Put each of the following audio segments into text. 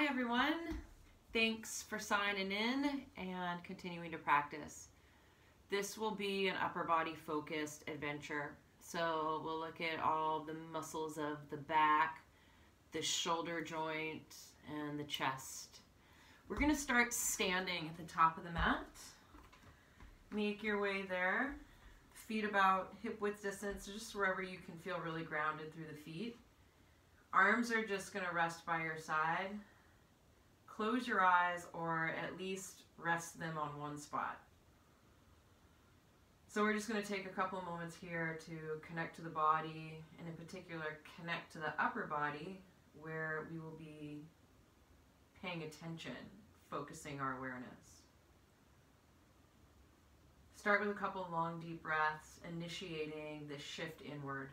Hi everyone, thanks for signing in and continuing to practice. This will be an upper body focused adventure. So we'll look at all the muscles of the back, the shoulder joint, and the chest. We're going to start standing at the top of the mat. Make your way there. Feet about hip width distance, just wherever you can feel really grounded through the feet. Arms are just going to rest by your side. Close your eyes or at least rest them on one spot. So we're just going to take a couple moments here to connect to the body, and in particular connect to the upper body where we will be paying attention, focusing our awareness. Start with a couple long deep breaths, initiating the shift inward.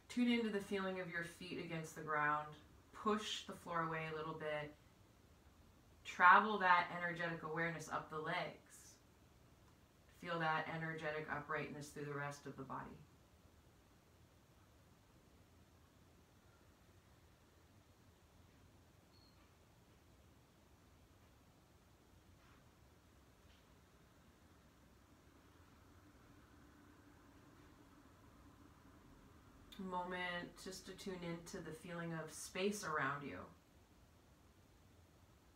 Tune into the feeling of your feet against the ground. Push the floor away a little bit. Travel that energetic awareness up the legs. Feel that energetic uprightness through the rest of the body. Moment just to tune into the feeling of space around you.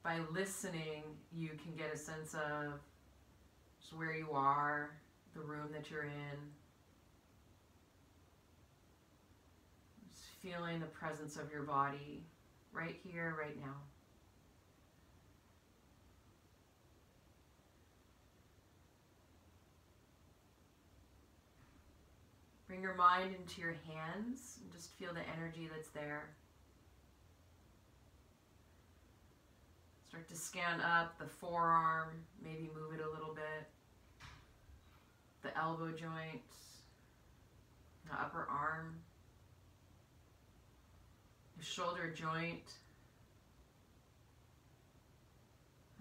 By listening, you can get a sense of just where you are, the room that you're in. Just feeling the presence of your body right here, right now. Bring your mind into your hands and just feel the energy that's there. Start to scan up the forearm, maybe move it a little bit. The elbow joint, the upper arm, the shoulder joint.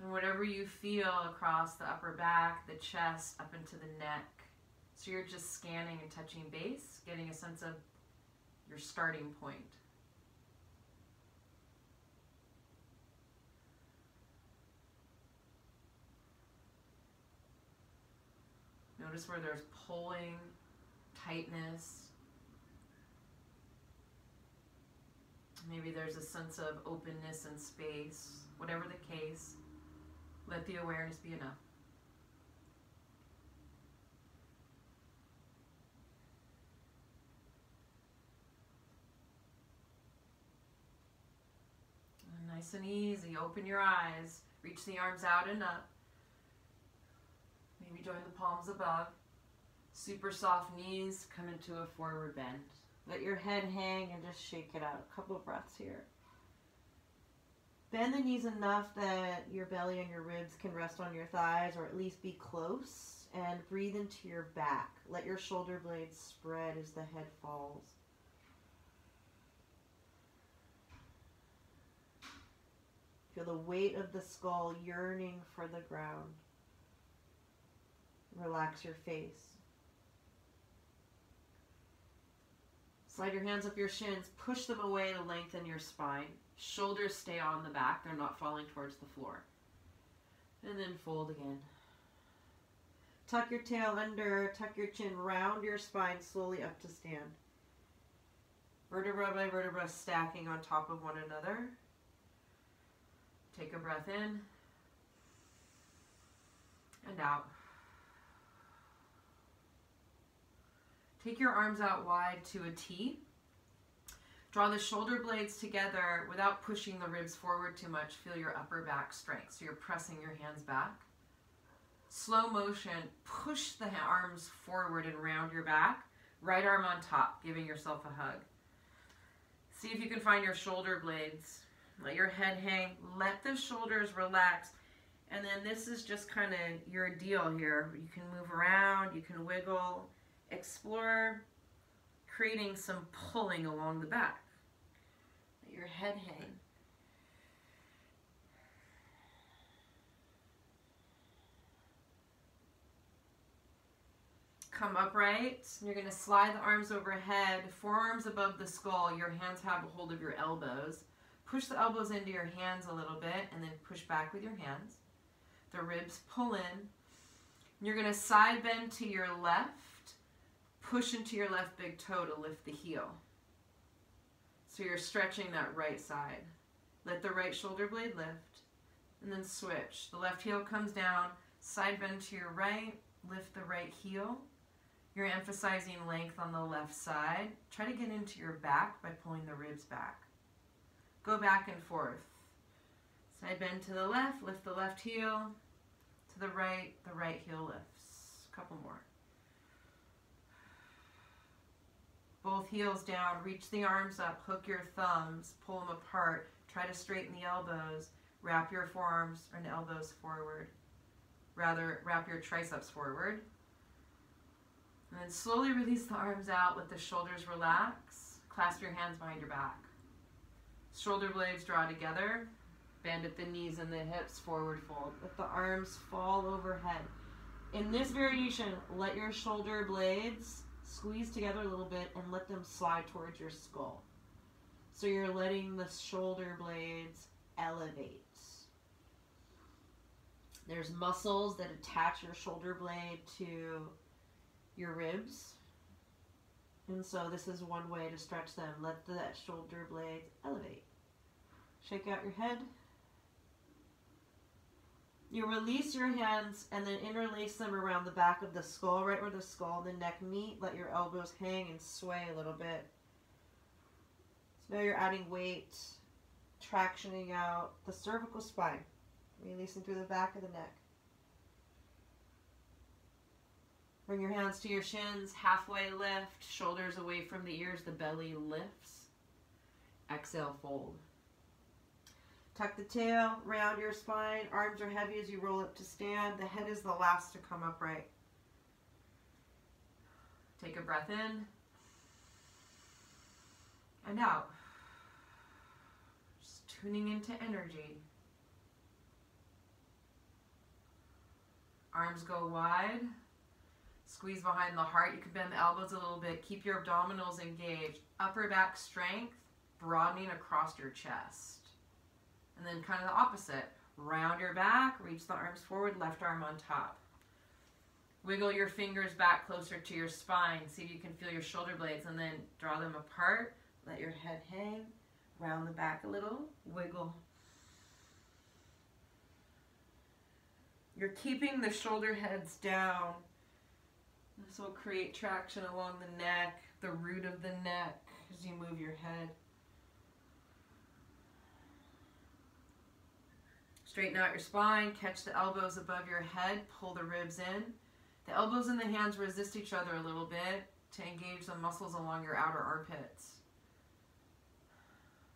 And whatever you feel across the upper back, the chest, up into the neck. So you're just scanning and touching base, getting a sense of your starting point. Notice where there's pulling, tightness. Maybe there's a sense of openness and space. Whatever the case, let the awareness be enough. Nice and easy, open your eyes, reach the arms out and up. Maybe join the palms above. Super soft knees, come into a forward bend. Let your head hang and just shake it out. A couple of breaths here. Bend the knees enough that your belly and your ribs can rest on your thighs or at least be close, and breathe into your back. Let your shoulder blades spread as the head falls. Feel the weight of the skull yearning for the ground. Relax your face. Slide your hands up your shins. Push them away to lengthen your spine. Shoulders stay on the back. They're not falling towards the floor. And then fold again. Tuck your tail under. Tuck your chin. Round your spine slowly up to stand. Vertebra by vertebra stacking on top of one another. Take a breath in and out. Take your arms out wide to a T. Draw the shoulder blades together without pushing the ribs forward too much. Feel your upper back strength. So you're pressing your hands back. Slow motion, push the arms forward and round your back. Right arm on top, giving yourself a hug. See if you can find your shoulder blades. Let your head hang, let the shoulders relax, and then this is just kind of your deal here. You can move around, you can wiggle, explore creating some pulling along the back. Let your head hang. come upright. You're going to slide the arms overhead, forearms above the skull. Your hands have a hold of your elbows. Push the elbows into your hands a little bit and then push back with your hands. The ribs pull in. You're going to side bend to your left. Push into your left big toe to lift the heel. So you're stretching that right side. Let the right shoulder blade lift. And then switch. The left heel comes down. Side bend to your right. Lift the right heel. You're emphasizing length on the left side. Try to get into your back by pulling the ribs back. Go back and forth. Side bend to the left, lift the left heel. To the right heel lifts. A couple more. Both heels down, reach the arms up, hook your thumbs, pull them apart. Try to straighten the elbows. Wrap your forearms and elbows forward. Rather, wrap your triceps forward. And then slowly release the arms out, let the shoulders relax. Clasp your hands behind your back. Shoulder blades draw together. Bend at the knees and the hips, forward fold. Let the arms fall overhead. In this variation, let your shoulder blades squeeze together a little bit and let them slide towards your skull. So you're letting the shoulder blades elevate. There's muscles that attach your shoulder blade to your ribs. And so this is one way to stretch them. Let the shoulder blades elevate. Shake out your head. You release your hands and then interlace them around the back of the skull, right where the skull and the neck meet. Let your elbows hang and sway a little bit. So now you're adding weight, tractioning out the cervical spine, releasing through the back of the neck. Bring your hands to your shins, halfway lift, shoulders away from the ears, the belly lifts. Exhale, fold. Tuck the tail, round your spine, arms are heavy as you roll up to stand. The head is the last to come upright. Take a breath in and out. Just tuning into energy. Arms go wide. Squeeze behind the heart. You can bend the elbows a little bit. Keep your abdominals engaged. Upper back strength, broadening across your chest. And then kind of the opposite. Round your back, reach the arms forward, left arm on top. Wiggle your fingers back closer to your spine. See if you can feel your shoulder blades and then draw them apart. Let your head hang. Round the back a little. Wiggle. You're keeping the shoulder heads down. This will create traction along the neck, the root of the neck as you move your head. Straighten out your spine, catch the elbows above your head, pull the ribs in. The elbows and the hands resist each other a little bit to engage the muscles along your outer armpits.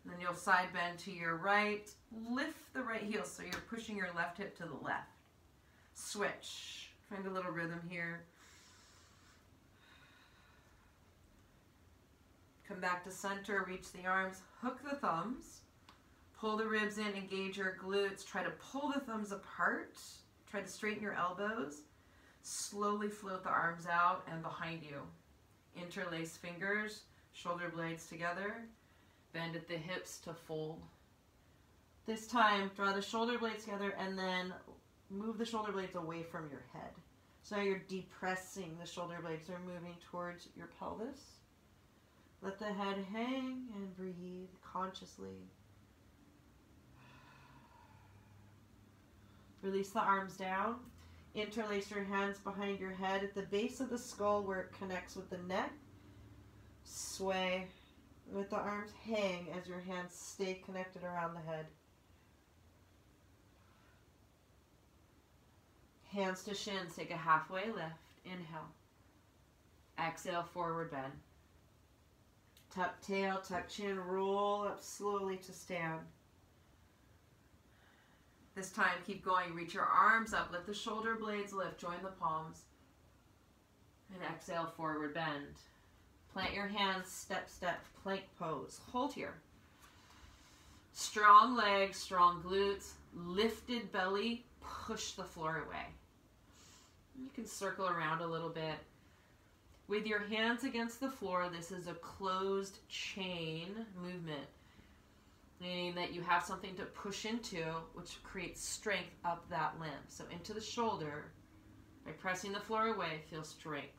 And then you'll side bend to your right, lift the right heel so you're pushing your left hip to the left. Switch, find a little rhythm here. Come back to center, reach the arms, hook the thumbs. Pull the ribs in, engage your glutes. Try to pull the thumbs apart. Try to straighten your elbows. Slowly float the arms out and behind you. Interlace fingers, shoulder blades together. Bend at the hips to fold. This time, draw the shoulder blades together and then move the shoulder blades away from your head. So now you're depressing the shoulder blades. They're moving towards your pelvis. Let the head hang and breathe consciously. Release the arms down. Interlace your hands behind your head at the base of the skull where it connects with the neck. Sway. Let the arms hang as your hands stay connected around the head. Hands to shins. Take a halfway lift. Inhale. Exhale, forward bend. Tuck tail, tuck chin, roll up slowly to stand. This time, keep going. Reach your arms up. Let the shoulder blades lift. Join the palms. And exhale, forward bend. Plant your hands, step, step, plank pose. Hold here. Strong legs, strong glutes, lifted belly. Push the floor away. You can circle around a little bit. With your hands against the floor, this is a closed chain movement, meaning that you have something to push into, which creates strength up that limb. So into the shoulder, by pressing the floor away, feel strength.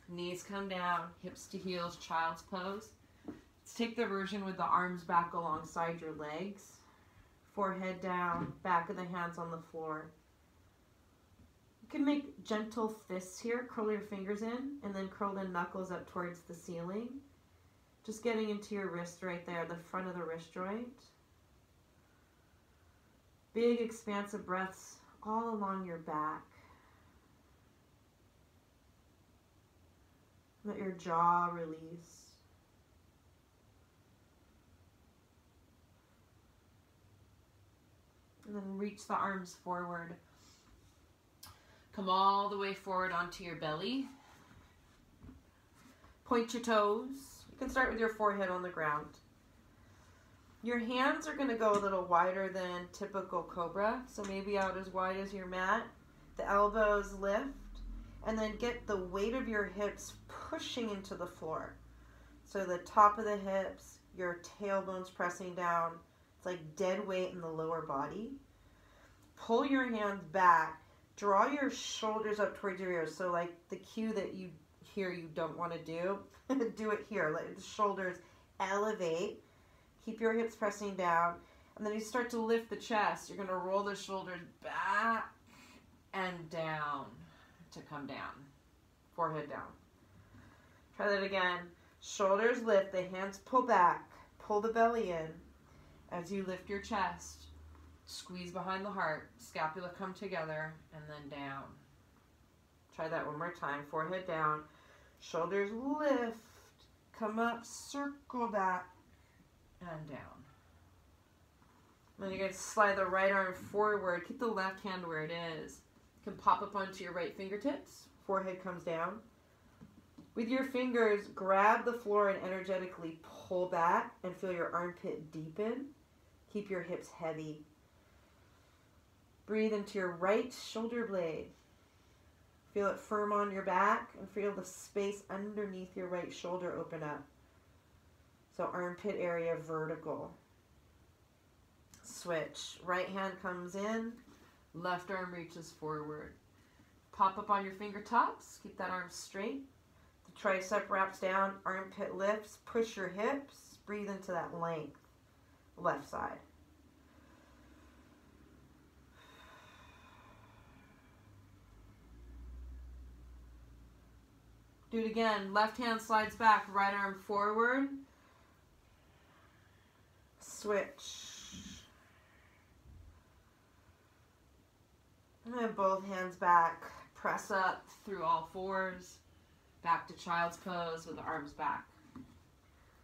Knees come down, hips to heels, child's pose. Let's take the version with the arms back alongside your legs. Forehead down, back of the hands on the floor. You can make gentle fists here. Curl your fingers in and then curl the knuckles up towards the ceiling. Just getting into your wrist right there, the front of the wrist joint. Big expansive breaths all along your back. Let your jaw release. And then reach the arms forward. Come all the way forward onto your belly. Point your toes. You can start with your forehead on the ground. Your hands are going to go a little wider than typical Cobra, so maybe out as wide as your mat. The elbows lift, and then get the weight of your hips pushing into the floor. So the top of the hips, your tailbone's pressing down. It's like dead weight in the lower body. Pull your hands back. Draw your shoulders up towards your ears. So like the cue that you hear you don't want to do, do it here. Let the shoulders elevate. Keep your hips pressing down. And then you start to lift the chest. You're going to roll the shoulders back and down to come down. Forehead down. Try that again. Shoulders lift. The hands pull back. Pull the belly in. As you lift your chest, squeeze behind the heart, scapula come together, and then down. Try that one more time. Forehead down, shoulders lift, come up, circle back, and down. Then you're going to slide the right arm forward. Keep the left hand where it is. You can pop up onto your right fingertips. Forehead comes down. With your fingers, grab the floor and energetically pull back and feel your armpit deepen. Keep your hips heavy. Breathe into your right shoulder blade. Feel it firm on your back and feel the space underneath your right shoulder open up. So armpit area vertical. Switch. Right hand comes in. Left arm reaches forward. Pop up on your fingertips. Keep that arm straight. The tricep wraps down. Armpit lifts. Push your hips. Breathe into that length. Left side. Do it again. Left hand slides back. Right arm forward. Switch. And then both hands back. Press up through all fours. Back to child's pose with the arms back.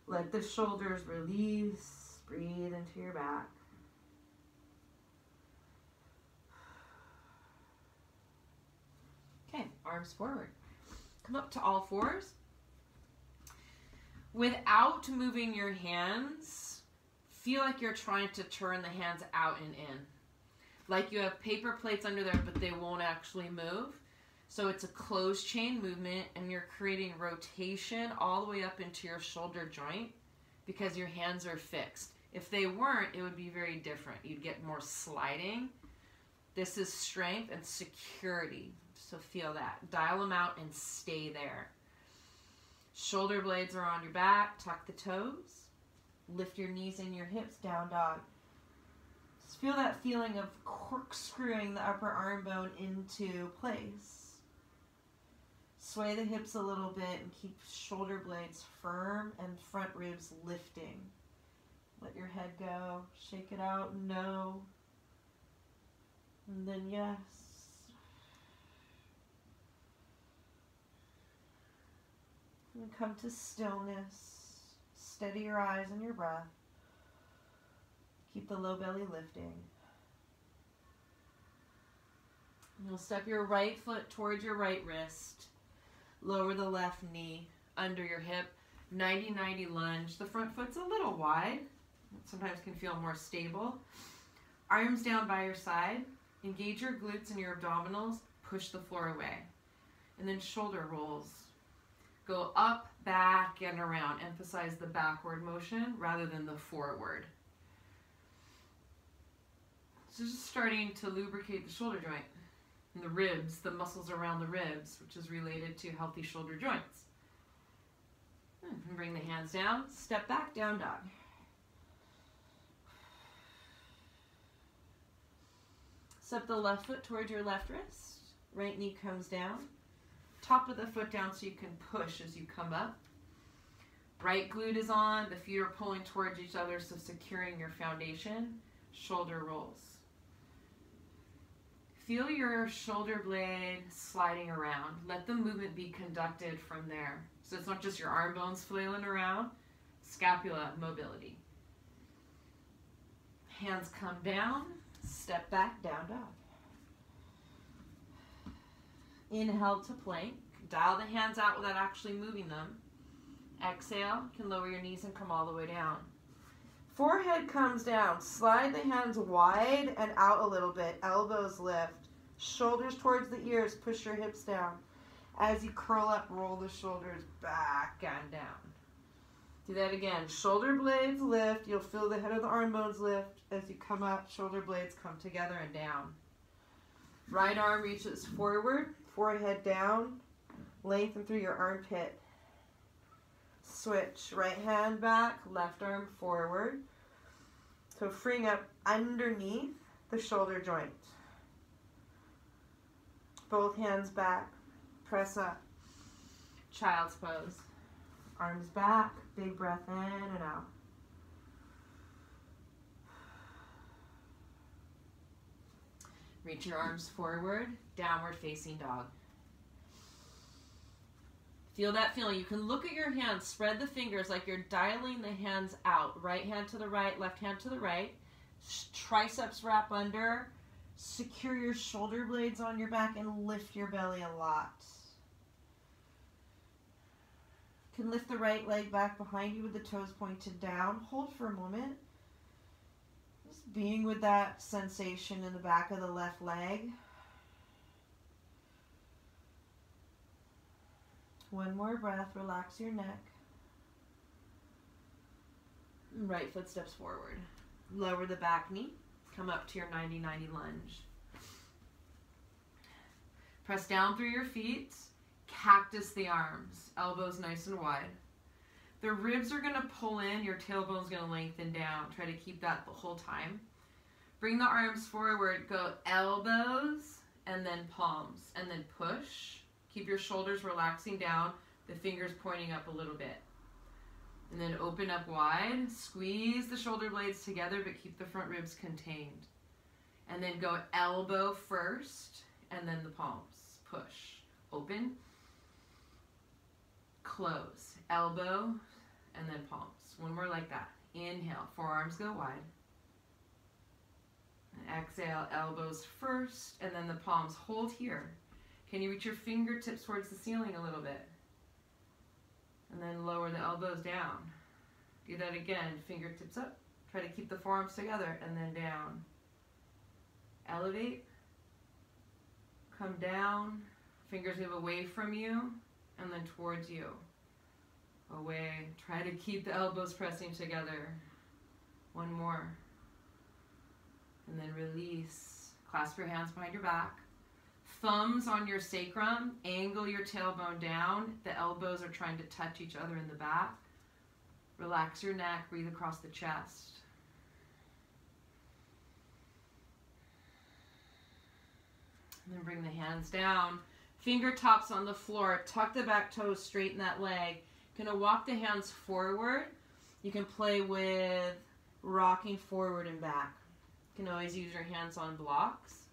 Let the shoulders release. Breathe into your back. Okay, arms forward. Come up to all fours. Without moving your hands, feel like you're trying to turn the hands out and in. Like you have paper plates under there, but they won't actually move. So it's a closed chain movement, and you're creating rotation all the way up into your shoulder joint because your hands are fixed. If they weren't, it would be very different. You'd get more sliding. This is strength and security. So feel that. Dial them out and stay there. Shoulder blades are on your back. Tuck the toes. Lift your knees and your hips. Down dog. Just feel that feeling of corkscrewing the upper arm bone into place. Sway the hips a little bit and keep shoulder blades firm and front ribs lifting. Let your head go. Shake it out. No. And then yes. And come to stillness. Steady your eyes and your breath. Keep the low belly lifting. And you'll step your right foot towards your right wrist. Lower the left knee under your hip. 90-90 lunge. The front foot's a little wide. Sometimes can feel more stable. Arms down by your side. Engage your glutes and your abdominals. Push the floor away. And then shoulder rolls. Go up, back, and around. Emphasize the backward motion rather than the forward. So just starting to lubricate the shoulder joint and the ribs, the muscles around the ribs, which is related to healthy shoulder joints. And bring the hands down, step back, down dog. Step the left foot towards your left wrist. Right knee comes down. Top of the foot down so you can push as you come up. Right glute is on. The feet are pulling towards each other, so securing your foundation. Shoulder rolls. Feel your shoulder blade sliding around. Let the movement be conducted from there. So it's not just your arm bones flailing around. Scapula mobility. Hands come down. Step back, down dog. Inhale to plank. Dial the hands out without actually moving them. Exhale, you can lower your knees and come all the way down. Forehead comes down. Slide the hands wide and out a little bit. Elbows lift. Shoulders towards the ears. Push your hips down. As you curl up, roll the shoulders back and down. Do that again. Shoulder blades lift. You'll feel the head of the arm bones lift. As you come up, shoulder blades come together and down. Right arm reaches forward. Forehead down. Lengthen through your armpit. Switch. Right hand back. Left arm forward. So freeing up underneath the shoulder joint. Both hands back. Press up. Child's pose. Arms back. Big breath in and out. Reach your arms forward. Downward facing dog. Feel that feeling. You can look at your hands. Spread the fingers like you're dialing the hands out. Right hand to the right. Left hand to the right. Triceps wrap under. Secure your shoulder blades on your back and lift your belly a lot. You can lift the right leg back behind you with the toes pointed down. Hold for a moment. Just being with that sensation in the back of the left leg. One more breath. Relax your neck. Right foot steps forward. Lower the back knee. Come up to your 90-90 lunge. Press down through your feet. Cactus the arms. Elbows nice and wide. The ribs are going to pull in. Your tailbone's going to lengthen down. Try to keep that the whole time. Bring the arms forward. Go elbows and then palms. And then push. Keep your shoulders relaxing down. The fingers pointing up a little bit. And then open up wide. Squeeze the shoulder blades together, but keep the front ribs contained. And then go elbow first, and then the palms. Push. Open. Close. Elbow, and then palms. One more like that. Inhale. Forearms go wide. And exhale. Elbows first, and then the palms. Hold here. Can you reach your fingertips towards the ceiling a little bit? And then lower the elbows down. Do that again. Fingertips up. Try to keep the forearms together and then down. Elevate. Come down. Fingers move away from you and then towards you. Away. Try to keep the elbows pressing together. One more. And then release. Clasp your hands behind your back. Thumbs on your sacrum, angle your tailbone down. The elbows are trying to touch each other in the back. Relax your neck, breathe across the chest. And then bring the hands down. Fingertips on the floor, tuck the back toes, straighten that leg. Gonna walk the hands forward. You can play with rocking forward and back. You can always use your hands on blocks.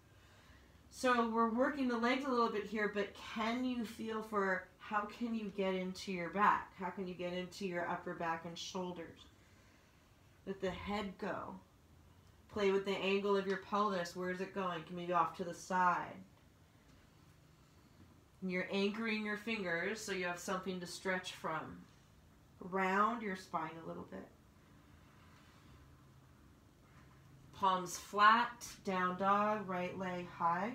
So we're working the legs a little bit here, but can you feel for how can you get into your back? How can you get into your upper back and shoulders? Let the head go. Play with the angle of your pelvis. Where is it going? Can maybe off to the side. And you're anchoring your fingers so you have something to stretch from. Round your spine a little bit. Palms flat, down dog, right leg high.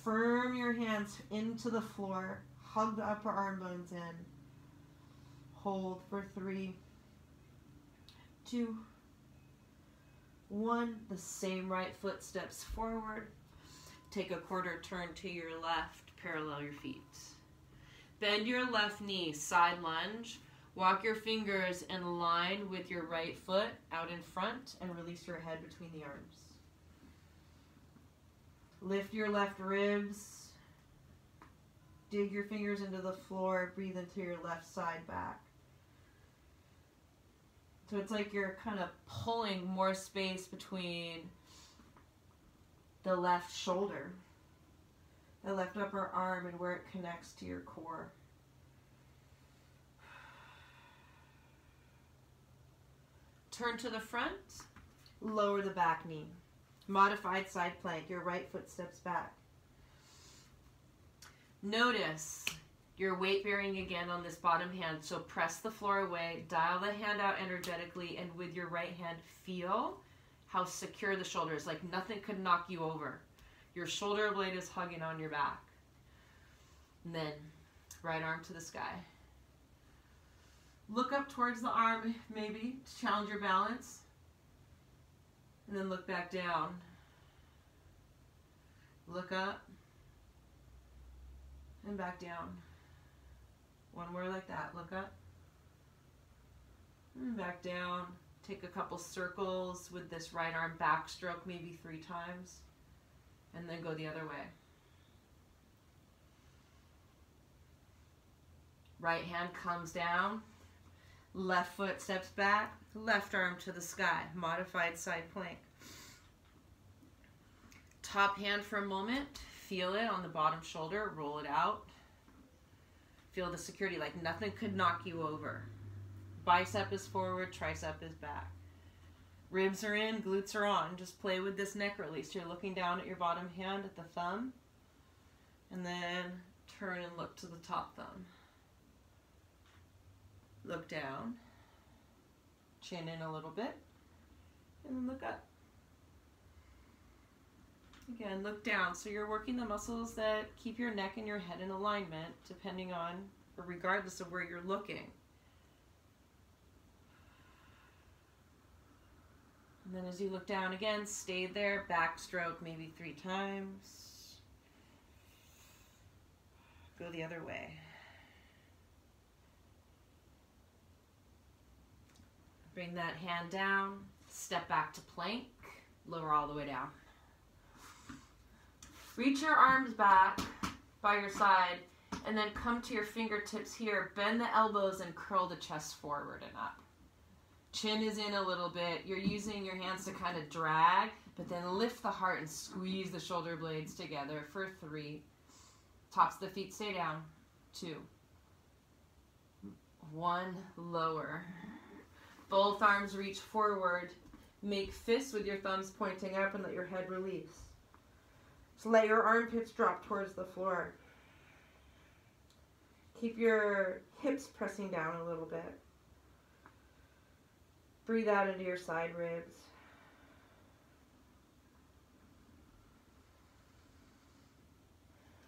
Firm your hands into the floor. Hug the upper arm bones in. Hold for 3, 2, 1. The same right foot steps forward. Take a quarter turn to your left. Parallel your feet. Bend your left knee. Side lunge. Walk your fingers in line with your right foot out in front and release your head between the arms. Lift your left ribs. Dig your fingers into the floor. Breathe into your left side back. So it's like you're kind of pulling more space between the left shoulder, the left upper arm, and where it connects to your core. Turn to the front. Lower the back knee. Modified side plank. Your right foot steps back. Notice your weight bearing again on this bottom hand. So press the floor away. Dial the hand out energetically. And with your right hand, feel how secure the shoulder is. Like nothing could knock you over. Your shoulder blade is hugging on your back. And then right arm to the sky. Look up towards the arm, maybe, to challenge your balance. And then look back down. Look up. And back down. One more like that. Look up. And back down. Take a couple circles with this right arm backstroke, maybe 3 times. And then go the other way. Right hand comes down. Left foot steps back. Left arm to the sky. Modified side plank. Top hand for a moment. Feel it on the bottom shoulder. Roll it out. Feel the security, like nothing could knock you over. Bicep is forward, tricep is back. Ribs are in, glutes are on. Just play with this neck release. You're looking down at your bottom hand at the thumb. And then turn and look to the top thumb. Look down. Chin in a little bit. And then look up. Again, look down. So you're working the muscles that keep your neck and your head in alignment, depending on, or regardless of where you're looking. And then as you look down again, stay there, backstroke maybe 3 times. Go the other way. Bring that hand down, step back to plank, lower all the way down. Reach your arms back by your side and then come to your fingertips here. Bend the elbows and curl the chest forward and up. Chin is in a little bit. You're using your hands to kind of drag, but then lift the heart and squeeze the shoulder blades together for 3. Tops of the feet stay down. 2. 1, lower. Both arms reach forward. Make fists with your thumbs pointing up and let your head release. So let your armpits drop towards the floor. Keep your hips pressing down a little bit. Breathe out into your side ribs.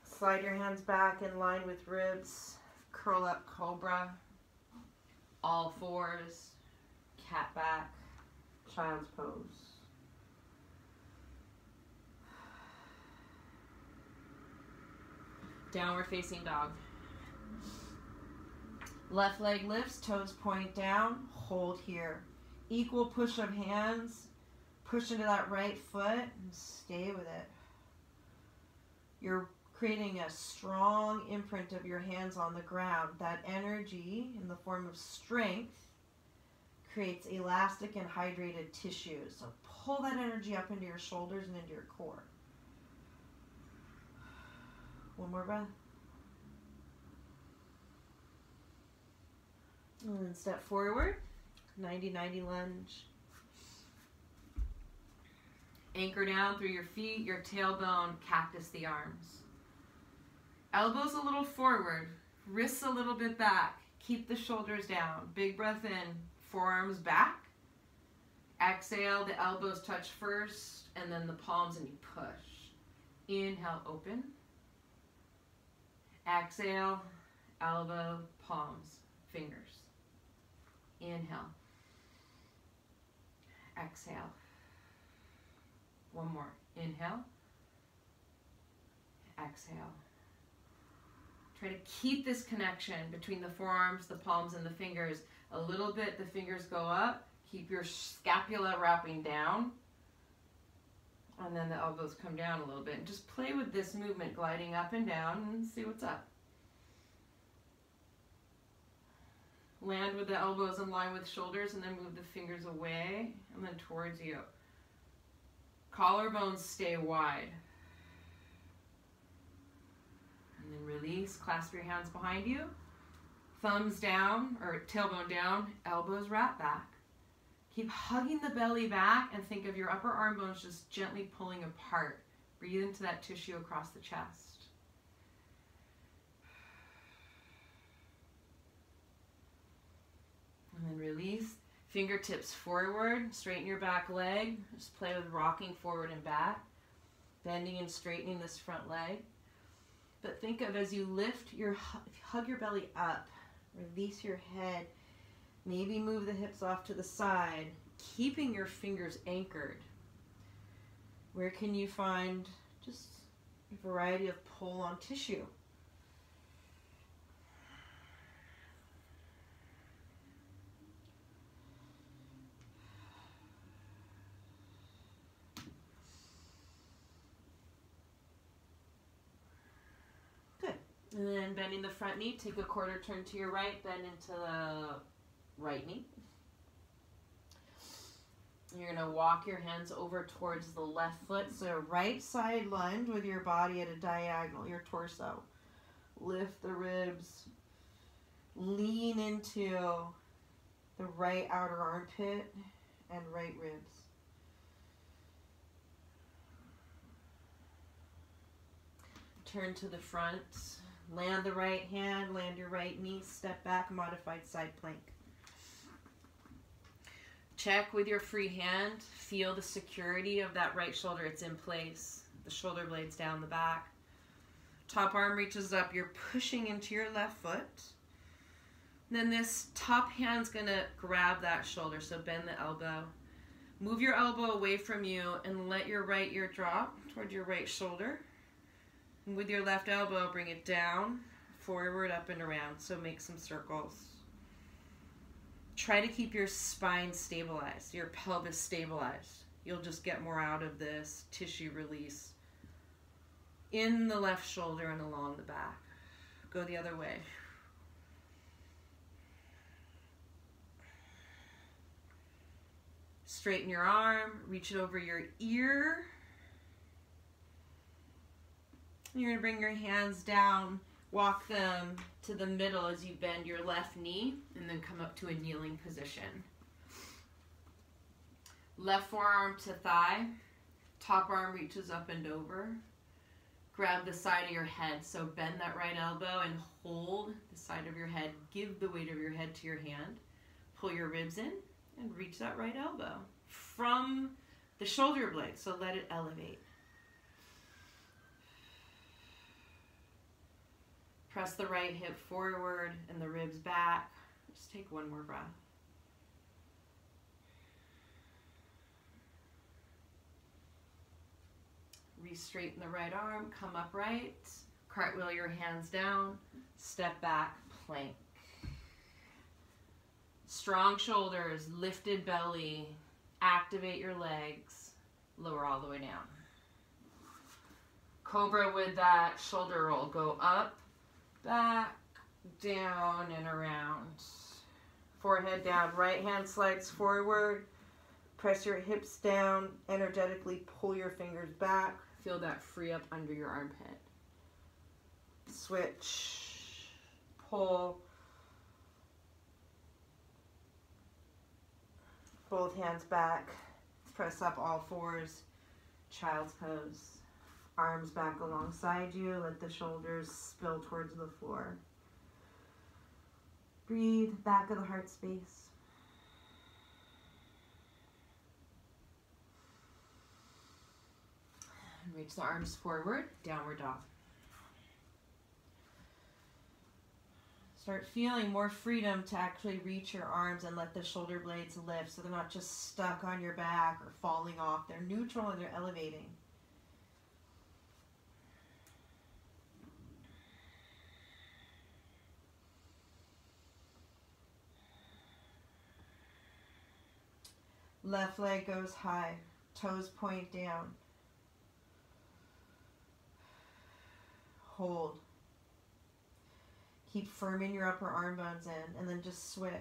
Slide your hands back in line with ribs. Curl up Cobra. All 4s. Cat back. Child's pose. Downward facing dog. Left leg lifts, toes point down, hold here. Equal push of hands, push into that right foot and stay with it. You're creating a strong imprint of your hands on the ground. That energy in the form of strength creates elastic and hydrated tissue. So pull that energy up into your shoulders and into your core. One more breath. And then step forward, 90-90 lunge. Anchor down through your feet, your tailbone, cactus the arms. Elbows a little forward, wrists a little bit back. Keep the shoulders down. Big breath in, forearms back. Exhale, the elbows touch first, and then the palms, and you push. Inhale, open. Exhale, elbow, palms, fingers. Inhale. Exhale. One more. Inhale. Exhale. Try to keep this connection between the forearms, the palms, and the fingers. A little bit, the fingers go up. Keep your scapula wrapping down. And then the elbows come down a little bit. And just play with this movement, gliding up and down, and see what's up. Land with the elbows in line with shoulders, and then move the fingers away and then towards you. Collarbones stay wide. And then release, clasp your hands behind you. Thumbs down, or tailbone down, elbows wrap back. Keep hugging the belly back and think of your upper arm bones just gently pulling apart. Breathe into that tissue across the chest. And then release. Fingertips forward, straighten your back leg. Just play with rocking forward and back. Bending and straightening this front leg. But think of as you lift hug your belly up, release your head, maybe move the hips off to the side, keeping your fingers anchored. Where can you find just a variety of pull on tissue? And then bending the front knee, take a quarter turn to your right, bend into the right knee. You're going to walk your hands over towards the left foot. So right side lunge with your body at a diagonal, your torso. Lift the ribs. Lean into the right outer armpit and right ribs. Turn to the front. Land the right hand, land your right knee, step back, modified side plank. Check with your free hand, feel the security of that right shoulder, it's in place. The shoulder blades down the back. Top arm reaches up, you're pushing into your left foot. Then this top hand's gonna grab that shoulder, so bend the elbow. Move your elbow away from you and let your right ear drop toward your right shoulder. And with your left elbow, bring it down, forward, up, and around. So make some circles. Try to keep your spine stabilized, your pelvis stabilized. You'll just get more out of this tissue release in the left shoulder and along the back. Go the other way. Straighten your arm, reach it over your ear. You're going to bring your hands down, walk them to the middle as you bend your left knee, and then come up to a kneeling position. Left forearm to thigh, top arm reaches up and over. Grab the side of your head, so bend that right elbow and hold the side of your head. Give the weight of your head to your hand. Pull your ribs in and reach that right elbow from the shoulder blade, so let it elevate. Press the right hip forward and the ribs back. Just take one more breath. Re-straighten the right arm, come upright, cartwheel your hands down, step back, plank. Strong shoulders, lifted belly, activate your legs, lower all the way down. Cobra with that shoulder roll, go up, back, down, and around. Forehead down, right hand slides forward. Press your hips down, energetically pull your fingers back. Feel that free up under your armpit. Switch, pull. Both hands back. Press up all fours. Child's pose. Arms back alongside you. Let the shoulders spill towards the floor. Breathe, back of the heart space. And reach the arms forward, downward dog. Start feeling more freedom to actually reach your arms and let the shoulder blades lift so they're not just stuck on your back or falling off. They're neutral and they're elevating. Left leg goes high, toes point down. Hold. Keep firming your upper arm bones in, and then just switch.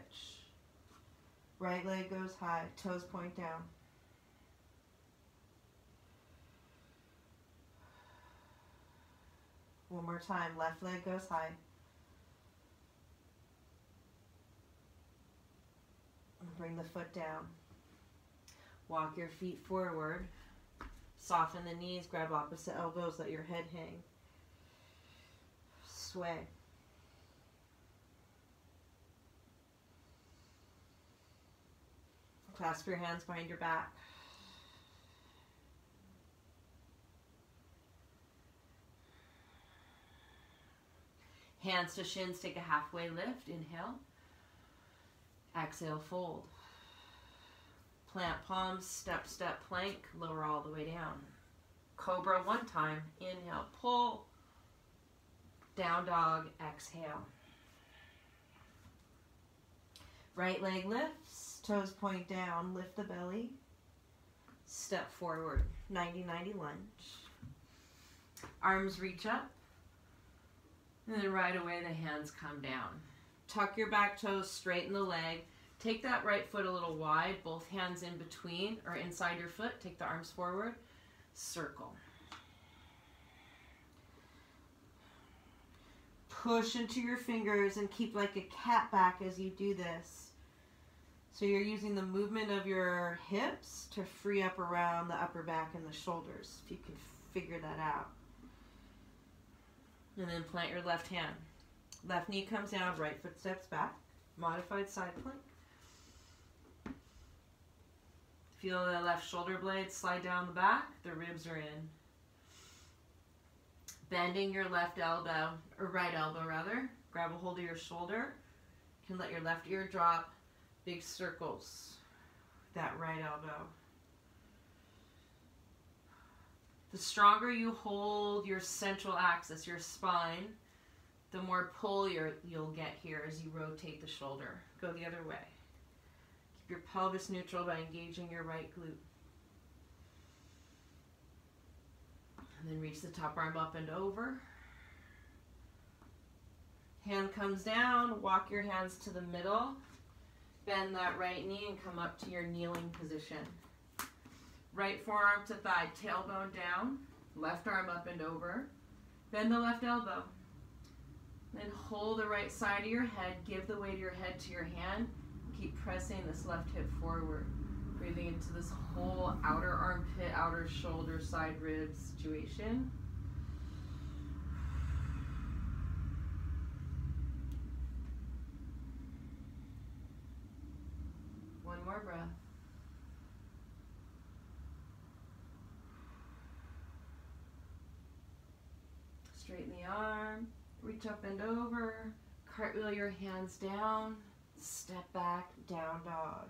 Right leg goes high, toes point down. One more time, left leg goes high. And bring the foot down. Walk your feet forward. Soften the knees, grab opposite elbows, let your head hang. Sway. Clasp your hands behind your back. Hands to shins, take a halfway lift. Inhale. Exhale, fold. Plant palms, step, step, plank. Lower all the way down. Cobra one time. Inhale, pull. Down dog, exhale. Right leg lifts, toes point down, lift the belly. Step forward, 90-90 lunge. Arms reach up. And then right away the hands come down. Tuck your back toes, straighten the leg. Take that right foot a little wide, both hands in between or inside your foot. Take the arms forward. Circle. Push into your fingers and keep like a cat back as you do this. So you're using the movement of your hips to free up around the upper back and the shoulders, if you can figure that out. And then plant your left hand. Left knee comes down, right foot steps back. Modified side plank. Feel the left shoulder blade slide down the back. The ribs are in. Bending your left elbow, or right elbow rather. Grab a hold of your shoulder. You can let your left ear drop. Big circles. That right elbow. The stronger you hold your central axis, your spine, the more pull you'll get here as you rotate the shoulder. Go the other way. Keep your pelvis neutral by engaging your right glute. And then reach the top arm up and over. Hand comes down, walk your hands to the middle. Bend that right knee and come up to your kneeling position. Right forearm to thigh, tailbone down. Left arm up and over. Bend the left elbow. Then hold the right side of your head. Give the weight of your head to your hand. Keep pressing this left hip forward. Breathing into this whole outer armpit, outer shoulder, side rib situation. One more breath. Straighten the arm, reach up and over, cartwheel your hands down, step back, down dog.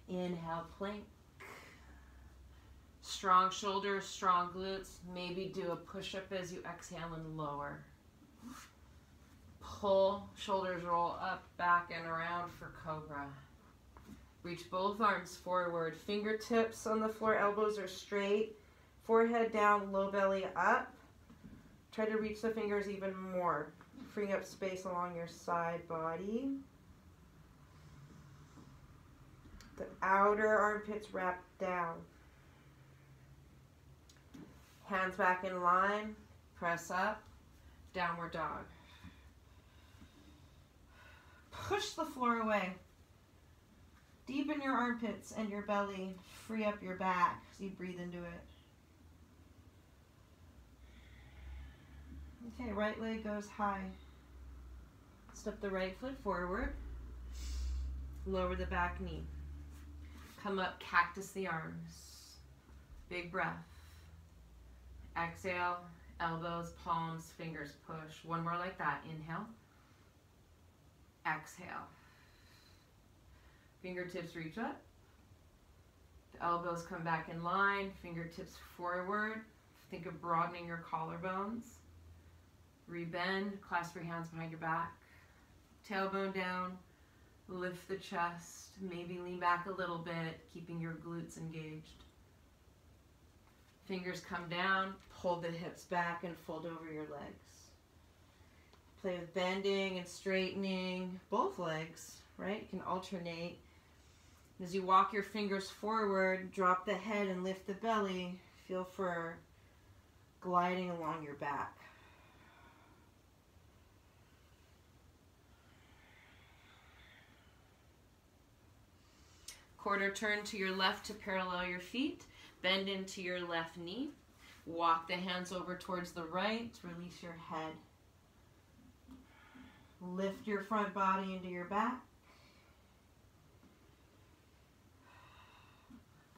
Inhale, plank. Strong shoulders, strong glutes. Maybe do a push-up as you exhale and lower. Pull, shoulders roll up, back, and around for Cobra. Reach both arms forward. Fingertips on the floor, elbows are straight. Forehead down, low belly up. Try to reach the fingers even more, freeing up space along your side body. The outer armpits wrap down. Hands back in line, press up, downward dog. Push the floor away. Deepen your armpits and your belly. Free up your back as you breathe into it. Okay, right leg goes high. Step the right foot forward. Lower the back knee. Come up, cactus the arms. Big breath. Exhale, Elbows, palms, fingers push. One more like that. Inhale. Exhale. Fingertips reach up. The elbows come back in line. Fingertips forward. Think of broadening your collarbones. Rebend. Clasp your hands behind your back. Tailbone down. Lift the chest. Maybe lean back a little bit, keeping your glutes engaged. Fingers come down. Pull the hips back and fold over your legs. Play with bending and straightening both legs, right? You can alternate. As you walk your fingers forward, drop the head and lift the belly. Feel for gliding along your back. Quarter turn to your left to parallel your feet. Bend into your left knee. Walk the hands over towards the right. Release your head. Lift your front body into your back.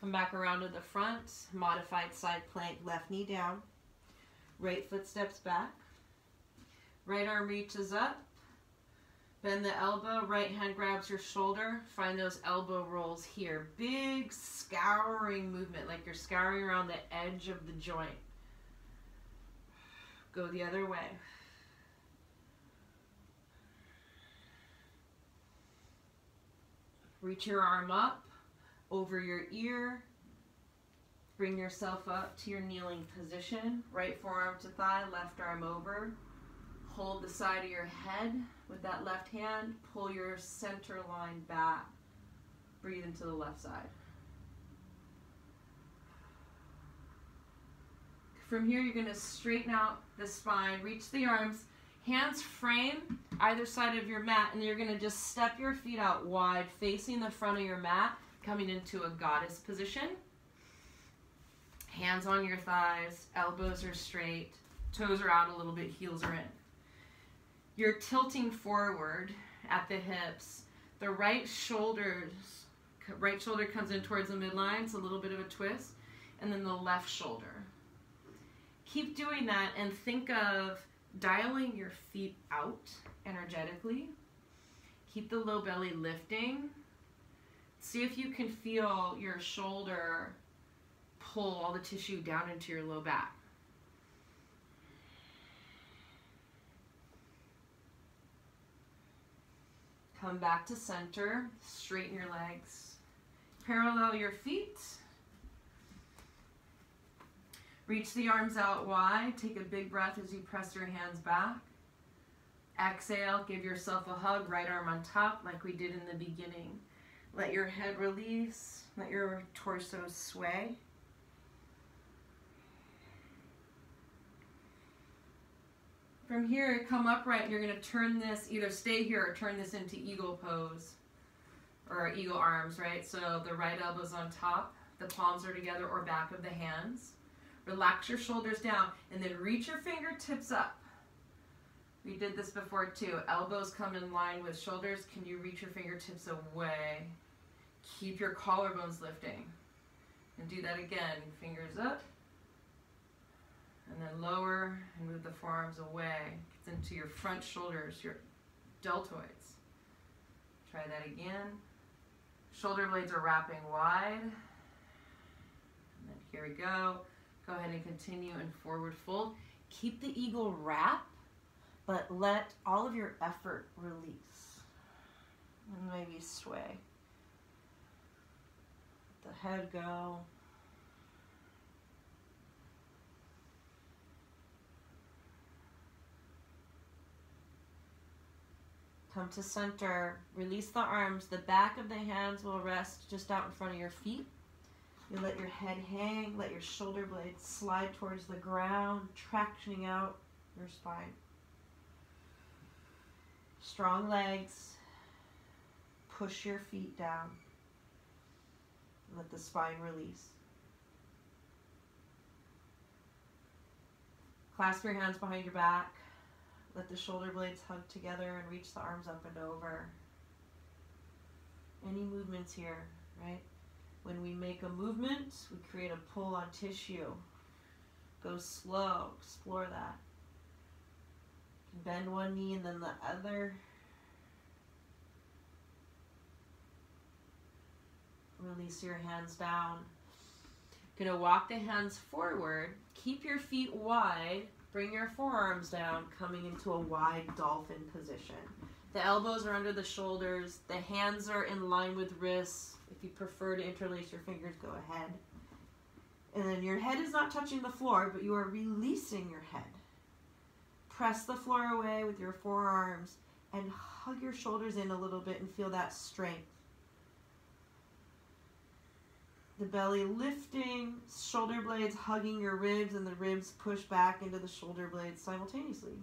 Come back around to the front. Modified side plank, left knee down. Right foot steps back. Right arm reaches up. Bend the elbow, right hand grabs your shoulder. Find those elbow rolls here. Big scouring movement, like you're scouring around the edge of the joint. Go the other way. Reach your arm up over your ear. Bring yourself up to your kneeling position. Right forearm to thigh, left arm over. Hold the side of your head with that left hand. Pull your center line back. Breathe into the left side. From here, you're going to straighten out the spine. Reach the arms. Hands frame either side of your mat, and you're going to just step your feet out wide, facing the front of your mat, coming into a goddess position. Hands on your thighs. Elbows are straight. Toes are out a little bit. Heels are in. You're tilting forward at the hips. The right shoulder comes in towards the midline. It's a little bit of a twist. And then the left shoulder. Keep doing that and think of dialing your feet out energetically. Keep the low belly lifting. See if you can feel your shoulder pull all the tissue down into your low back. Come back to center, straighten your legs, parallel your feet, reach the arms out wide, take a big breath as you press your hands back. Exhale, give yourself a hug, right arm on top like we did in the beginning. Let your head release, let your torso sway. From here, come upright, and you're going to turn this, either stay here or turn this into eagle pose, or eagle arms, right? So the right elbow's on top, the palms are together or back of the hands. Relax your shoulders down, and then reach your fingertips up. We did this before too. Elbows come in line with shoulders. Can you reach your fingertips away? Keep your collarbones lifting. And do that again. Fingers up. And then lower and move the forearms away. Gets into your front shoulders, your deltoids. Try that again. Shoulder blades are wrapping wide. And then here we go. Go ahead and continue in forward fold. Keep the eagle wrap, but let all of your effort release. And maybe sway. Let the head go. Come to center, release the arms. The back of the hands will rest just out in front of your feet. You let your head hang, let your shoulder blades slide towards the ground, tractioning out your spine. Strong legs, push your feet down. Let the spine release. Clasp your hands behind your back. Let the shoulder blades hug together and reach the arms up and over. Any movements here, right? When we make a movement, we create a pull on tissue. Go slow. Explore that. Bend one knee and then the other. Release your hands down. Gonna walk the hands forward. Keep your feet wide. Bring your forearms down, coming into a wide dolphin position. The elbows are under the shoulders. The hands are in line with wrists. If you prefer to interlace your fingers, go ahead. And then your head is not touching the floor, but you are releasing your head. Press the floor away with your forearms and hug your shoulders in a little bit and feel that strength. The belly lifting, shoulder blades hugging your ribs, and the ribs push back into the shoulder blades simultaneously.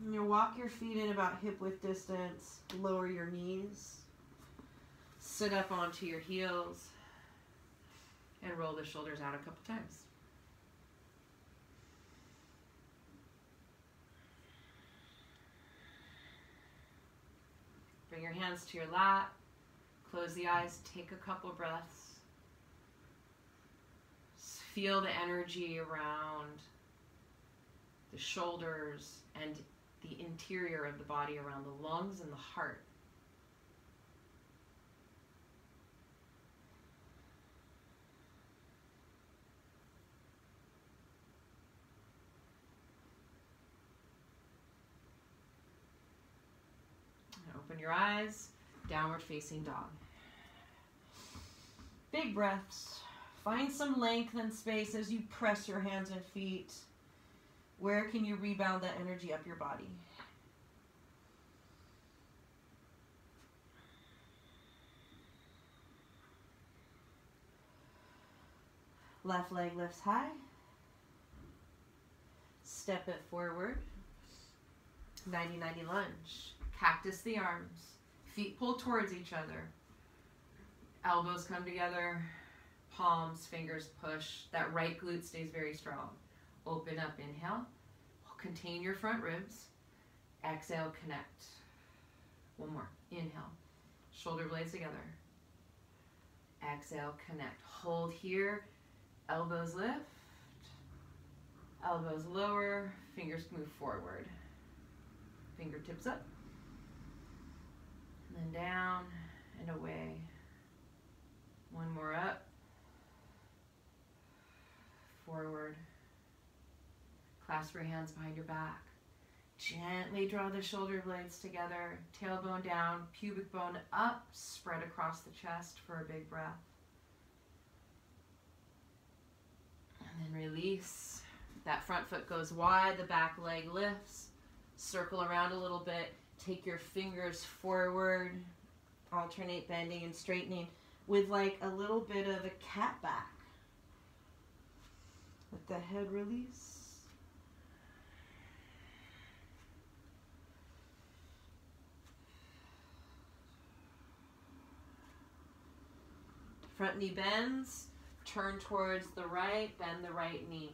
And you walk your feet in about hip width distance, lower your knees, sit up onto your heels, and roll the shoulders out a couple times. Bring your hands to your lap, close the eyes, take a couple breaths. Feel the energy around the shoulders and the interior of the body, around the lungs and the heart. Open your eyes, downward facing dog. Big breaths. Find some length and space as you press your hands and feet. Where can you rebound that energy up your body? Left leg lifts high. Step it forward. 90-90 lunge. Cactus the arms. Feet pull towards each other. Elbows come together. Palms, fingers push. That right glute stays very strong. Open up, inhale. Contain your front ribs. Exhale, connect. One more. Inhale. Shoulder blades together. Exhale, connect. Hold here. Elbows lift. Elbows lower. Fingers move forward. Fingertips up. And then down and away. One more up. Forward. Clasp your hands behind your back. Gently draw the shoulder blades together. Tailbone down, pubic bone up. Spread across the chest for a big breath. And then release. That front foot goes wide, the back leg lifts. Circle around a little bit. Take your fingers forward. Alternate bending and straightening with like a little bit of a cat back. Let the head release. Front knee bends. Turn towards the right. Bend the right knee.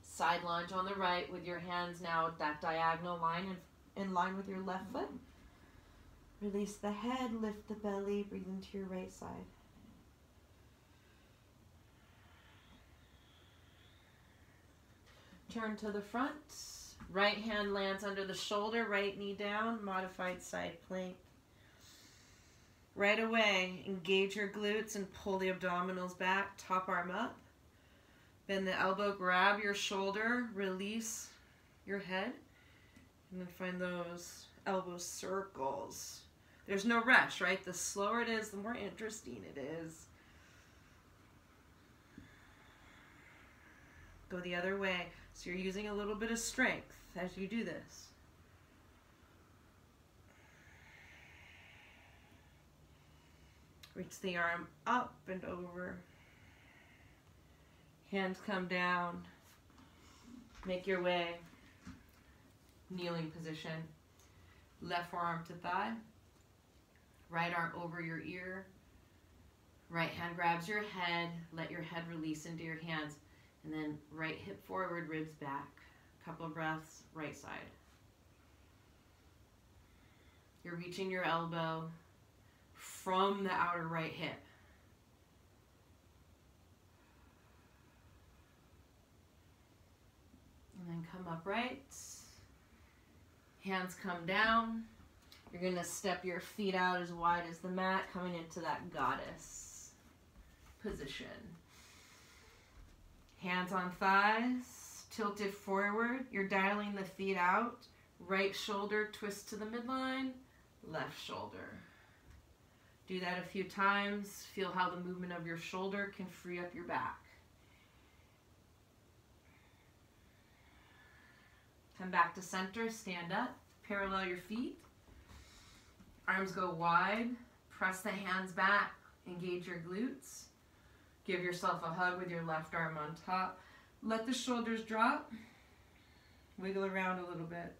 Side lunge on the right with your hands now that diagonal line in line with your left foot. Release the head, lift the belly, breathe into your right side. Turn to the front. Right hand lands under the shoulder, right knee down, modified side plank. Right away, engage your glutes and pull the abdominals back, top arm up. Bend the elbow, grab your shoulder, release your head, and then find those elbow circles. There's no rush, right? The slower it is, the more interesting it is. Go the other way. So you're using a little bit of strength as you do this. Reach the arm up and over. Hands come down. Make your way. Kneeling position. Left forearm to thigh. Right arm over your ear. Right hand grabs your head. Let your head release into your hands. And then right hip forward, ribs back. Couple of breaths, right side. You're reaching your elbow from the outer right hip. And then come upright. Hands come down. You're going to step your feet out as wide as the mat, coming into that goddess position. Hands on thighs, tilted forward. You're dialing the feet out. Right shoulder twist to the midline, left shoulder. Do that a few times. Feel how the movement of your shoulder can free up your back. Come back to center, stand up, parallel your feet. Arms go wide, press the hands back, engage your glutes. Give yourself a hug with your left arm on top. Let the shoulders drop. Wiggle around a little bit.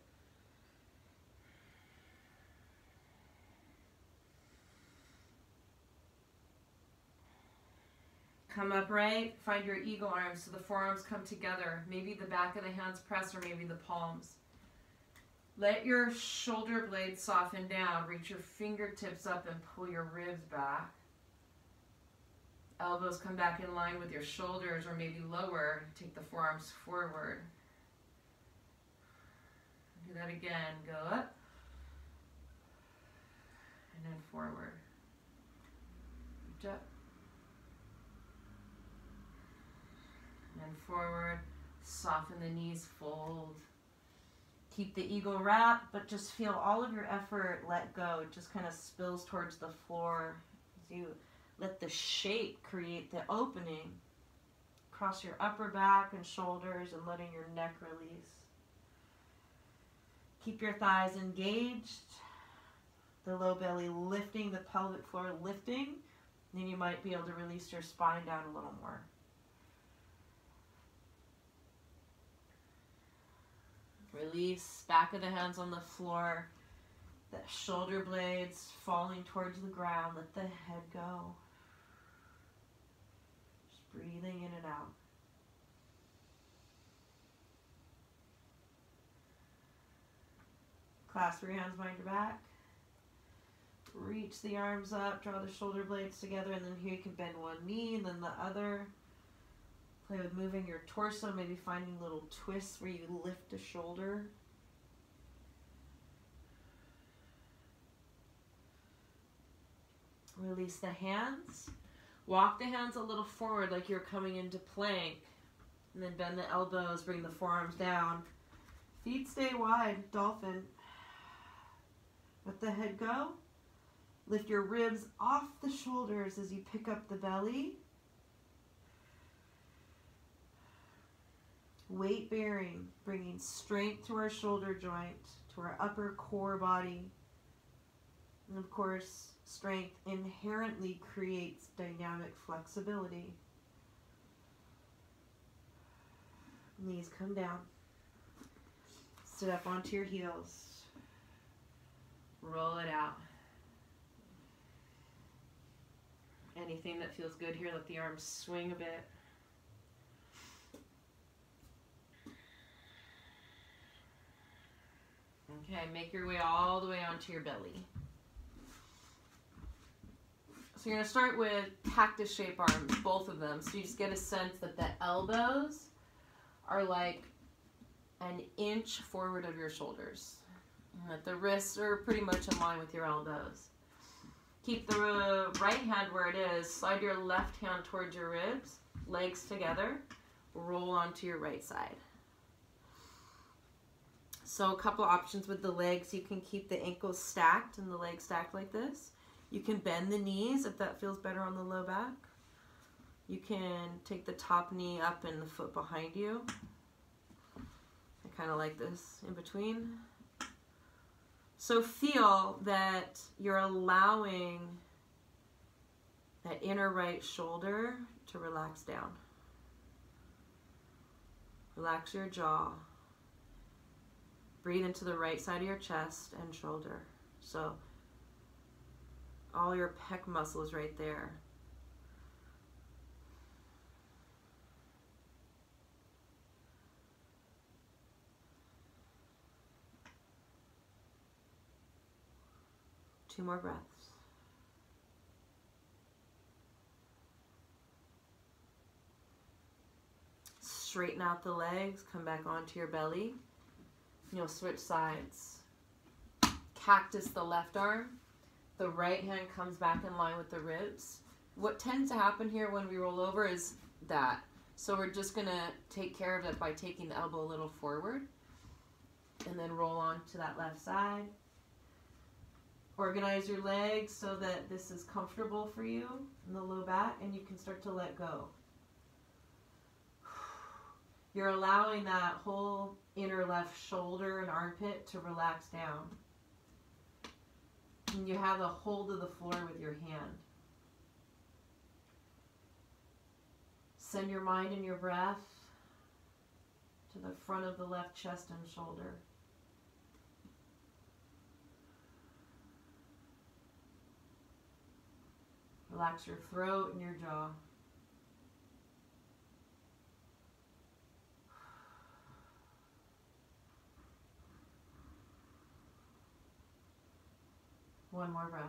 Come upright, find your eagle arms so the forearms come together. Maybe the back of the hands press or maybe the palms. Let your shoulder blades soften down. Reach your fingertips up and pull your ribs back. Elbows come back in line with your shoulders or maybe lower. Take the forearms forward. Do that again. Go up and then forward. Reach up. And forward, soften the knees, fold. Keep the eagle wrap, but just feel all of your effort let go. It just kind of spills towards the floor as you let the shape create the opening across your upper back and shoulders and letting your neck release. Keep your thighs engaged, the low belly lifting, the pelvic floor lifting. Then you might be able to release your spine down a little more. Release, back of the hands on the floor, the shoulder blades falling towards the ground. Let the head go. Just breathing in and out. Clasp your hands behind your back. Reach the arms up, draw the shoulder blades together, and then here you can bend one knee and then the other. Play with moving your torso, maybe finding little twists where you lift a shoulder. Release the hands. Walk the hands a little forward like you're coming into plank. And then bend the elbows, bring the forearms down. Feet stay wide, dolphin. Let the head go. Lift your ribs off the shoulders as you pick up the belly. Weight bearing, bringing strength to our shoulder joint, to our upper core body. And of course, strength inherently creates dynamic flexibility. Knees come down. Sit up onto your heels. Roll it out. Anything that feels good here, let the arms swing a bit. Okay, make your way all the way onto your belly. So you're going to start with cactus shape arms, both of them. So you just get a sense that the elbows are like an inch forward of your shoulders. And that the wrists are pretty much in line with your elbows. Keep the right hand where it is. Slide your left hand towards your ribs. Legs together. Roll onto your right side. So a couple options with the legs. You can keep the ankles stacked and the legs stacked like this. You can bend the knees if that feels better on the low back. You can take the top knee up and the foot behind you. I kind of like this in between. So feel that you're allowing that inner right shoulder to relax down. Relax your jaw. Breathe into the right side of your chest and shoulder. So all your pec muscles right there. Two more breaths. Straighten out the legs, come back onto your belly. You'll switch sides. Cactus the left arm. The right hand comes back in line with the ribs. What tends to happen here when we roll over is that. So we're just going to take care of it by taking the elbow a little forward. And then roll on to that left side. Organize your legs so that this is comfortable for you in the low back, and you can start to let go. You're allowing that whole inner left shoulder and armpit to relax down. And you have a hold of the floor with your hand. Send your mind and your breath to the front of the left chest and shoulder. Relax your throat and your jaw. One more breath.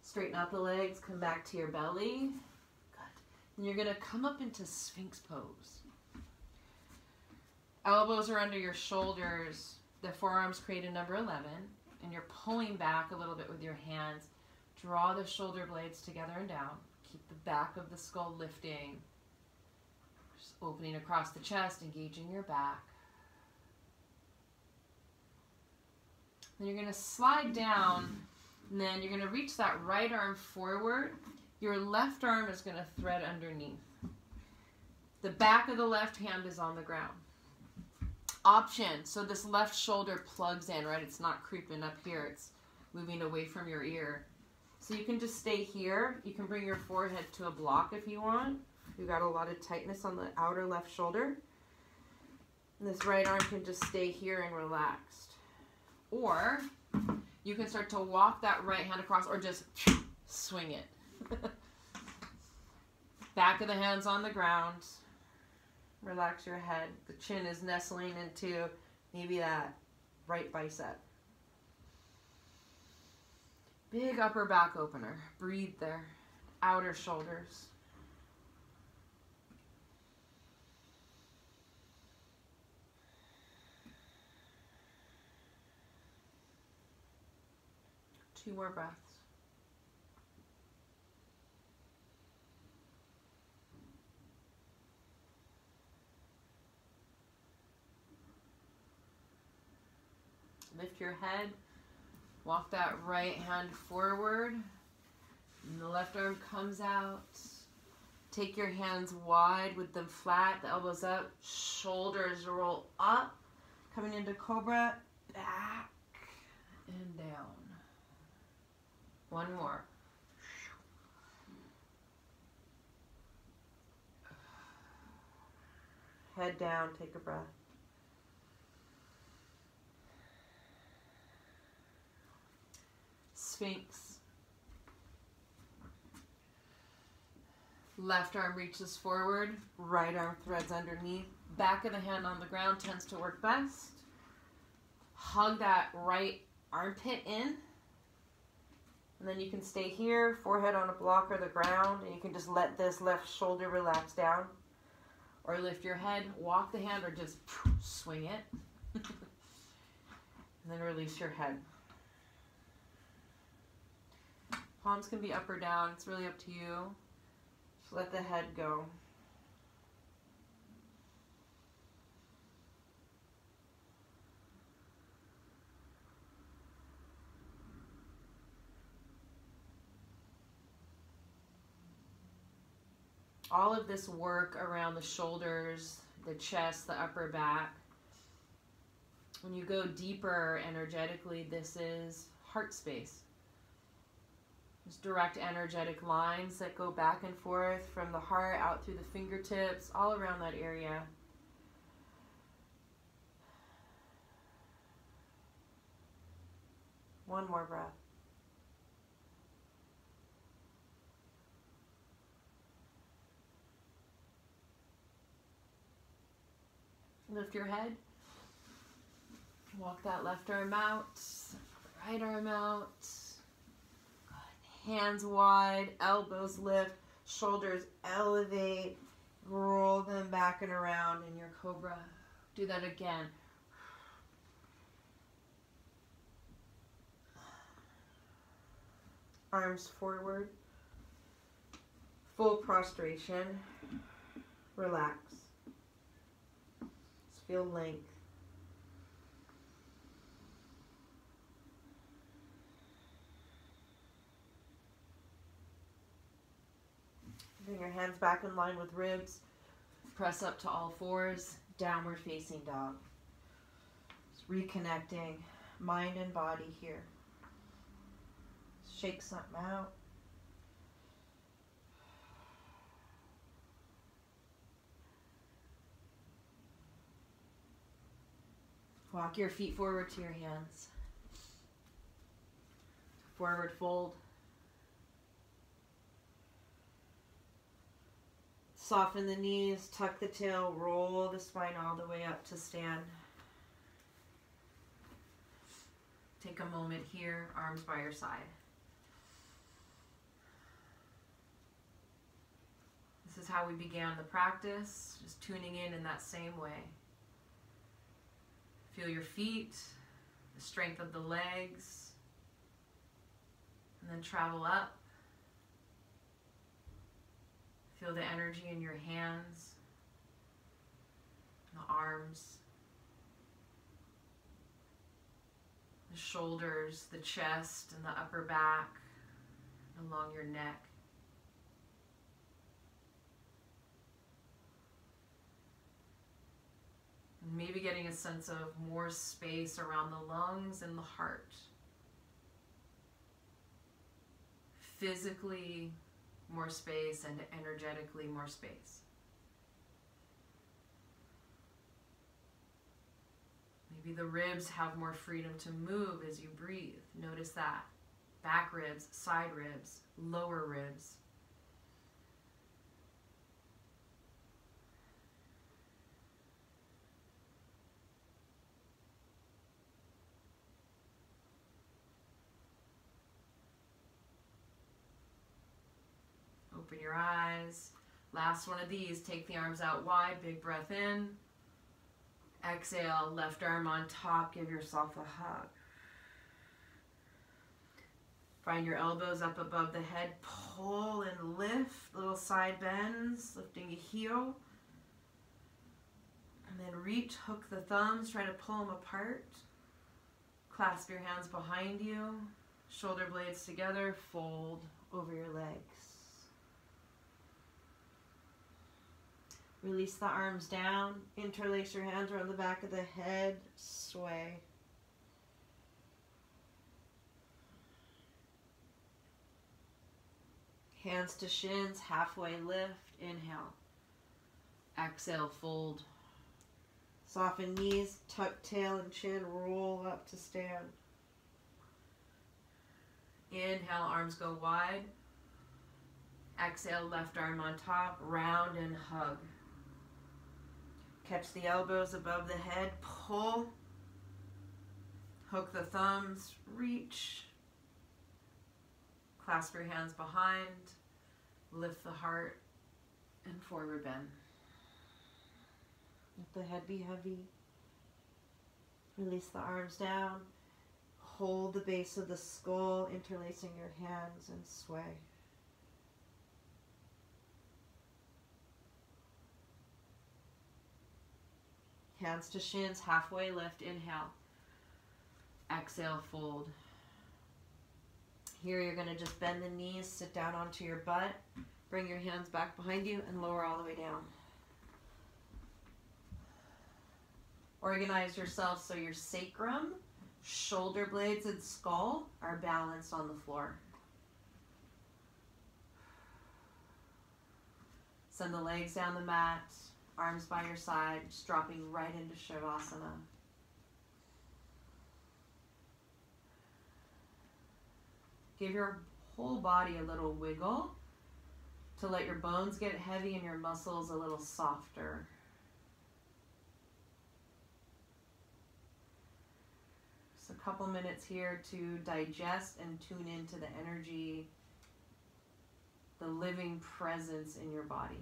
Straighten out the legs, come back to your belly. Good. And you're going to come up into Sphinx pose. Elbows are under your shoulders. The forearms create a number 11. And you're pulling back a little bit with your hands. Draw the shoulder blades together and down. Keep the back of the skull lifting. Just opening across the chest, engaging your back. Then you're going to slide down, and then you're going to reach that right arm forward. Your left arm is going to thread underneath. The back of the left hand is on the ground. Option, so this left shoulder plugs in, right? It's not creeping up here. It's moving away from your ear. So you can just stay here. You can bring your forehead to a block if you want. You've got a lot of tightness on the outer left shoulder. And this right arm can just stay here and relaxed. Or you can start to walk that right hand across or just swing it. Back of the hands on the ground. Relax your head. The chin is nestling into maybe that right bicep. Big upper back opener. Breathe there. Outer shoulders. Two more breaths. Lift your head. Walk that right hand forward. And the left arm comes out. Take your hands wide with them flat, the elbows up, shoulders roll up. Coming into Cobra, back and down. One more. Head down, take a breath. Sphinx. Left arm reaches forward, right arm threads underneath. Back of the hand on the ground tends to work best. Hug that right armpit in. And then you can stay here, forehead on a block or the ground, and you can just let this left shoulder relax down. Or lift your head, walk the hand, or just swing it. And then release your head. Palms can be up or down. It's really up to you. Just let the head go. All of this work around the shoulders, the chest, the upper back. When you go deeper energetically, this is heart space. There's direct energetic lines that go back and forth from the heart out through the fingertips, all around that area. One more breath. Lift your head. Walk that left arm out, right arm out. Good. Hands wide, elbows lift, shoulders elevate, roll them back and around in your Cobra. Do that again. Arms forward, full prostration, relax. Just feel length. Bring your hands back in line with ribs. Press up to all fours, downward facing dog. Just reconnecting mind and body here. Shake something out. Walk your feet forward to your hands. Forward fold. Soften the knees, tuck the tail, roll the spine all the way up to stand. Take a moment here, arms by your side. This is how we began the practice, just tuning in that same way. Feel your feet, the strength of the legs, and then travel up. Feel the energy in your hands, the arms, the shoulders, the chest, and the upper back, along your neck. And maybe getting a sense of more space around the lungs and the heart. Physically, more space, and energetically more space. Maybe the ribs have more freedom to move as you breathe. Notice that. Back ribs, side ribs, lower ribs. Open your eyes. Last one of these. Take the arms out wide. Big breath in. Exhale. Left arm on top. Give yourself a hug. Find your elbows up above the head. Pull and lift. Little side bends. Lifting a heel. And then reach. Hook the thumbs. Try to pull them apart. Clasp your hands behind you. Shoulder blades together. Fold over your legs. Release the arms down, interlace your hands around the back of the head, sway. Hands to shins, halfway lift, inhale. Exhale, fold. Soften knees, tuck tail and chin, roll up to stand. Inhale, arms go wide. Exhale, left arm on top, round and hug. Catch the elbows above the head, pull, hook the thumbs, reach, clasp your hands behind, lift the heart, and forward bend. Let the head be heavy. Release the arms down, hold the base of the skull, interlacing your hands, and sway. Hands to shins, halfway lift, inhale. Exhale, fold. Here you're going to just bend the knees, sit down onto your butt, bring your hands back behind you, and lower all the way down. Organize yourself so your sacrum, shoulder blades, and skull are balanced on the floor. Send the legs down the mat. Arms by your side, just dropping right into Shavasana. Give your whole body a little wiggle to let your bones get heavy and your muscles a little softer. Just a couple minutes here to digest and tune into the energy the living presence in your body.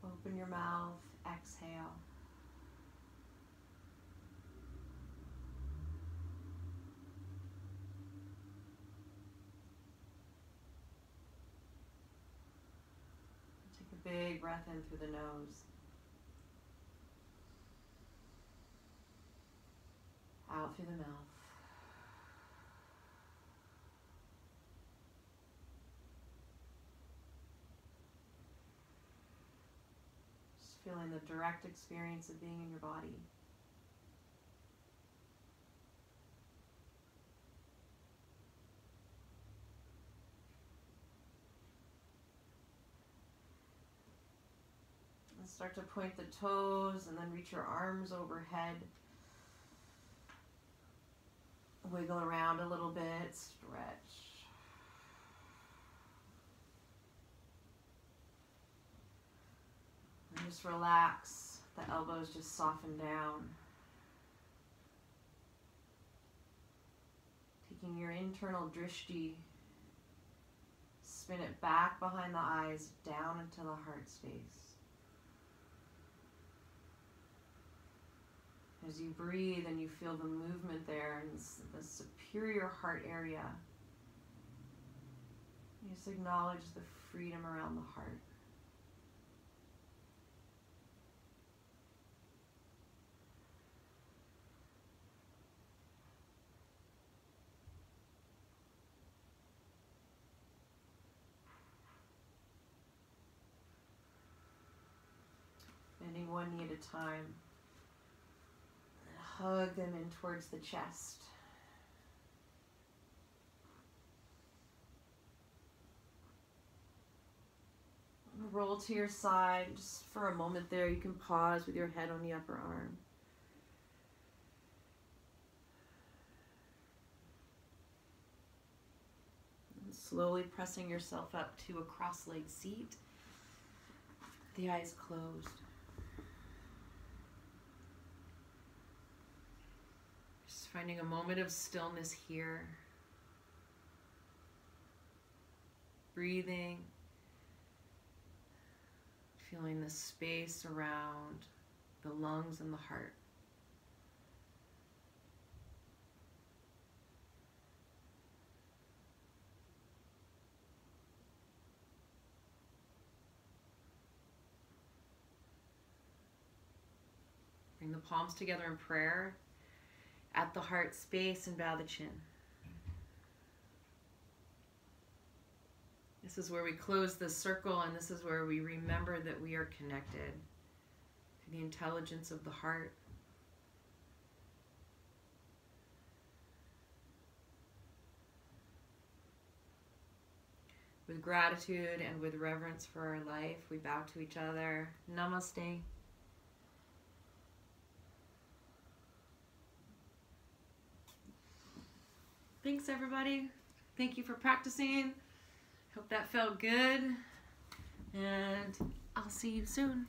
Open your mouth, exhale. Take a big breath in through the nose. Out through the mouth. Feeling the direct experience of being in your body. And start to point the toes and then reach your arms overhead. Wiggle around a little bit, stretch. And just relax, the elbows just soften down. Taking your internal drishti, spin it back behind the eyes, down into the heart space. As you breathe and you feel the movement there in the superior heart area, you just acknowledge the freedom around the heart. Bending one knee at a time. And hug them in towards the chest. Roll to your side. Just for a moment there, you can pause with your head on the upper arm. And slowly pressing yourself up to a cross-legged seat. The eyes closed. Just finding a moment of stillness here. Breathing. Feeling the space around the lungs and the heart. Bring the palms together in prayer at the heart space and bow the chin. This is where we close the circle, and this is where we remember that we are connected to the intelligence of the heart. With gratitude and with reverence for our life, we bow to each other. Namaste. Thanks, everybody. Thank you for practicing. Hope that felt good. And I'll see you soon.